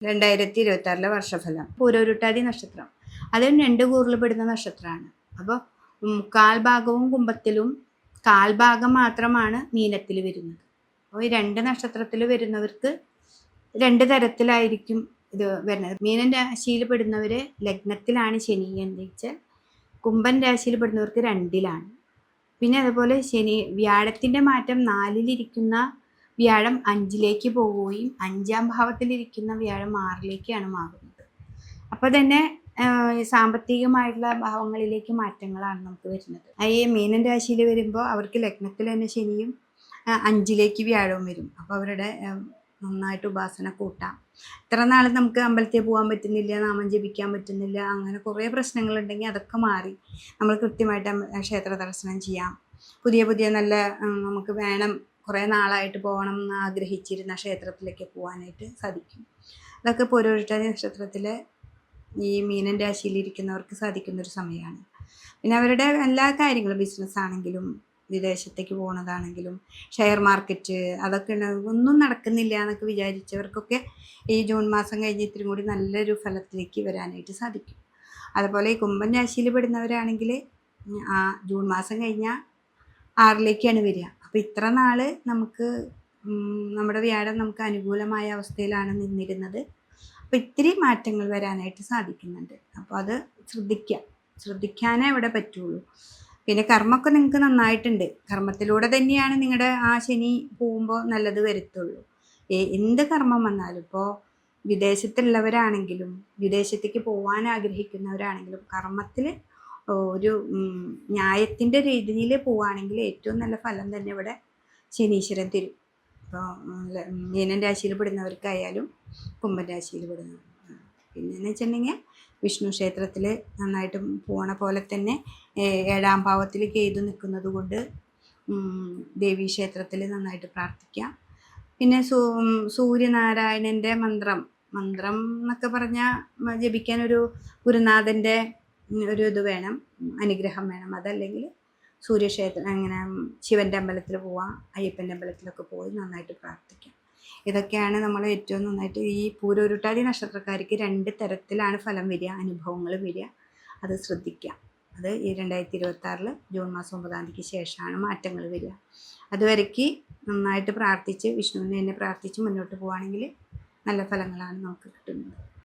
2026 വർഷഫലം. പൂരോരുട്ടാതി നക്ഷത്രം അതും 2 കൂറിൽ പെടുന്ന നക്ഷത്രമാണ്. അപ്പോൾ കാൽഭാഗവും കുംഭത്തിലും കാൽഭാഗം മാത്രമാണ് മീനത്തിൽ വരുന്നത്. അപ്പോൾ ഈ 2 നക്ഷത്രത്തിൽ വരുന്നവർക്ക് 2 തരത്തിലായിരിക്കും ഇത് വരുന്നത്. മീനൻ രാശിയിൽ പെടുന്നവര് ലഗ്നത്തിലാണ് ശനി എന്ന് വെച്ചാൽ, കുംഭൻ രാശിയിൽ പെടുന്നവർക്ക് 2-ലാണ്. പിന്നെ അതുപോലെ വ്യാഴത്തിൻ്റെ മാറ്റം 4-ലിരിക്കുന്ന വ്യാഴം 5-ലേക്ക് പോവുകയും 5-ാം ഭാവത്തിലിരിക്കുന്ന വ്യാഴം 6-ലേക്കാണ് മാറുന്നത്. അപ്പോൾ തന്നെ സാമ്പത്തികമായിട്ടുള്ള ഭാവങ്ങളിലേക്ക് മാറ്റങ്ങളാണ് നമുക്ക് വരുന്നത്. ഈ മീനൻ രാശിയിൽ വരുമ്പോൾ അവർക്ക് ലഗ്നത്തിൽ തന്നെ ശനിയും 5-ലേക്ക് വ്യാഴവും വരും. അപ്പോൾ അവരുടെ നന്നായിട്ട് ഉപാസന കൂട്ടാം. ഇത്ര നാൾ നമുക്ക് അമ്പലത്തിൽ പോകാൻ പറ്റുന്നില്ല, നാമം ജപിക്കാൻ പറ്റുന്നില്ല, അങ്ങനെ കുറേ പ്രശ്നങ്ങളുണ്ടെങ്കിൽ അതൊക്കെ മാറി നമ്മൾ കൃത്യമായിട്ട് ക്ഷേത്ര ദർശനം ചെയ്യാം. പുതിയ നല്ല നമുക്ക് വേണം, കുറേ നാളായിട്ട് പോകണം എന്ന് ആഗ്രഹിച്ചിരുന്ന ക്ഷേത്രത്തിലേക്ക് പോകാനായിട്ട് സാധിക്കും. അതൊക്കെ പൂരോരുട്ടാതി നക്ഷത്രത്തിൽ ഈ മീനൻ രാശിയിലിരിക്കുന്നവർക്ക് സാധിക്കുന്നൊരു സമയമാണ്. പിന്നെ അവരുടെ എല്ലാ കാര്യങ്ങളും, ബിസിനസ് ആണെങ്കിലും വിദേശത്തേക്ക് പോകുന്നതാണെങ്കിലും ഷെയർ മാർക്കറ്റ് അതൊക്കെ ഒന്നും നടക്കുന്നില്ല എന്നൊക്കെ വിചാരിച്ചവർക്കൊക്കെ ഈ ജൂൺ മാസം കഴിഞ്ഞ് ഇത്തിരി കൂടി നല്ലൊരു ഫലത്തിലേക്ക് വരാനായിട്ട് സാധിക്കും. അതുപോലെ ഈ കുംഭൻ രാശിയിൽ പെടുന്നവരാണെങ്കിൽ ജൂൺ മാസം കഴിഞ്ഞാൽ 6-ലേക്കാണ് വരിക. അപ്പോൾ ഇത്ര നാൾ നമുക്ക് നമ്മുടെ വ്യാഴം നമുക്ക് അനുകൂലമായ അവസ്ഥയിലാണ് നിന്നിരുന്നത്. അപ്പോൾ ഇത്തിരി മാറ്റങ്ങൾ വരാനായിട്ട് സാധിക്കുന്നുണ്ട്. അപ്പോൾ അത് ശ്രദ്ധിക്കാനേ ഇവിടെ പറ്റുള്ളൂ. പിന്നെ കർമ്മമൊക്കെ നിങ്ങൾക്ക് നന്നായിട്ടുണ്ട്. കർമ്മത്തിലൂടെ തന്നെയാണ് നിങ്ങളുടെ ആ ശനി പോകുമ്പോൾ നല്ലത് വരുത്തുള്ളൂ. എന്ത് കർമ്മം വന്നാലും, ഇപ്പോൾ വിദേശത്തുള്ളവരാണെങ്കിലും വിദേശത്തേക്ക് പോകാൻ ആഗ്രഹിക്കുന്നവരാണെങ്കിലും കർമ്മത്തിൽ ഒരു ന്യായത്തിൻ്റെ രീതിയിൽ പോവുകയാണെങ്കിൽ ഏറ്റവും നല്ല ഫലം തന്നെ ഇവിടെ ശനീശ്വരൻ തരും. ഇപ്പോൾ മീനൻ രാശിയിൽ പെടുന്നവർക്കായാലും കുംഭൻ രാശിയിൽ പെടുന്നവർ. പിന്നെയെന്ന് വെച്ചിട്ടുണ്ടെങ്കിൽ വിഷ്ണു ക്ഷേത്രത്തിൽ നന്നായിട്ട് പോണ പോലെ തന്നെ 7-ാം ഭാവത്തിൽ കേതു നിൽക്കുന്നത് കൊണ്ട് ദേവീ ക്ഷേത്രത്തിൽ നന്നായിട്ട് പ്രാർത്ഥിക്കാം. പിന്നെ സൂര്യനാരായണൻ്റെ മന്ത്രം എന്നൊക്കെ പറഞ്ഞാൽ ജപിക്കാൻ ഒരു ഗുരുനാഥൻ്റെ ഒരു ഇത് വേണം, അനുഗ്രഹം വേണം. അതല്ലെങ്കിൽ സൂര്യക്ഷേത്രം അങ്ങനെ ശിവൻ്റെ അമ്പലത്തിൽ പോവാം, അയ്യപ്പൻ്റെ അമ്പലത്തിലൊക്കെ പോയി നന്നായിട്ട് പ്രാർത്ഥിക്കാം. ഇതൊക്കെയാണ് നമ്മൾ ഏറ്റവും നന്നായിട്ട് ഈ പൂരോരുട്ടാതി നക്ഷത്രക്കാർക്ക് 2 തരത്തിലാണ് ഫലം വരിക, അനുഭവങ്ങൾ വരിക. അത് ശ്രദ്ധിക്കാം. അത് ഈ 2026 ജൂൺ മാസം 9-ാം തീയതിക്ക് ശേഷമാണ് മാറ്റങ്ങൾ വരിക. അതുവരേക്ക് നന്നായിട്ട് പ്രാർത്ഥിച്ച് വിഷ്ണുവിനെ തന്നെ പ്രാർത്ഥിച്ച് മുന്നോട്ട് പോവുകയാണെങ്കിൽ നല്ല ഫലങ്ങളാണ് നമുക്ക് കിട്ടുന്നത്.